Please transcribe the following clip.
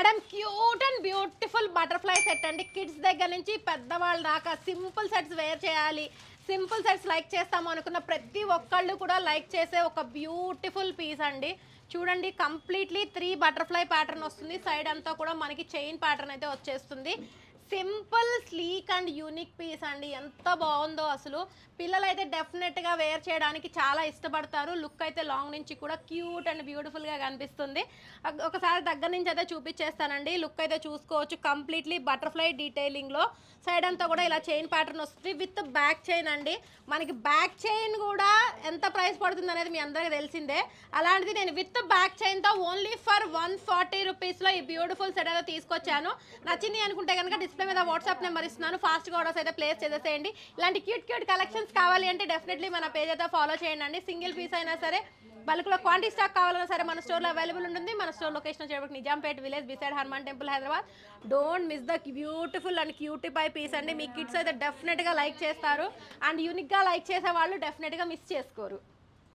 Madam cute and beautiful butterfly set అండి. Kids దగ్గర నుంచి పెద్దవాళ్ళ దాకా సింపుల్ సెట్స్ వేర్ చేయాలి, సింపుల్ సెట్స్ లైక్ చేస్తాము అనుకున్న ప్రతి ఒక్కళ్ళు కూడా లైక్ చేసే ఒక బ్యూటిఫుల్ పీస్ అండి. చూడండి, కంప్లీట్లీ 3 బటర్ఫ్లై ప్యాటర్న్ వస్తుంది. సైడ్ అంతా కూడా మనకి చైన్ ప్యాటర్న్ అయితే వచ్చేస్తుంది. Simple sleek and unique piece అండి. ఎంత బాగుందో అసలు. పిల్లలు అయితే డెఫినెట్గా వేర్ చేయడానికి చాలా ఇష్టపడతారు. లుక్ అయితే లాంగ్ నుంచి కూడా క్యూట్ అండ్ బ్యూటిఫుల్గా కనిపిస్తుంది. ఒకసారి దగ్గర నుంచి అయితే చూపించేస్తానండి. లుక్ అయితే చూసుకోవచ్చు. కంప్లీట్లీ బటర్ఫ్లై డీటెయిలింగ్లో సైడ్ అంతా కూడా ఇలా చైన్ ప్యాటర్న్ వస్తుంది విత్ బ్యాక్ చైన్ అండి. మనకి బ్యాక్ చైన్ కూడా ఎంత ప్రైస్ పడుతుంది అనేది మీ అందరికీ తెలిసిందే. అలాంటిది నేను విత్ బ్యాక్ చైన్తో ఓన్లీ ఫర్ 140 రూపీస్లో ఈ బ్యూటిఫుల్ సెట్ అయితే తీసుకొచ్చాను. నచ్చింది అనుకుంటే కనుక డిస్ప్లే మీద వాట్సాప్ నెంబర్ ఇస్తున్నాను. ఫాస్ట్గా ఆర్డర్స్ అయితే ప్లేస్ చేసేసేయండి. ఇలాంటి క్యూట్ క్యూట్ కలెక్షన్స్ కావాలి అంటే డెఫినెట్లీ మన పేజ్ అయితే ఫాలో చేయండి. సింగిల్ పీస్ అయినా సరే, బల్క్లో క్వాంటిటీ స్టాక్ కావాలన్నా సరే మన స్టోర్లో అవైలబుల్ ఉంటుంది. మన స్టోర్ లొకేషన్ వచ్చేటప్పుడు Nizampet village beside Hanuman temple, Hyderabad. Don't miss the beautiful and cutify piece అండి. మీ కిడ్స్ అయితే డెఫినెట్గా లైక్ చేస్తారు. అండ్ యూనిక్గా లైక్ చేసే వాళ్ళు డెఫినెట్గా మిస్ చేసుకోరు.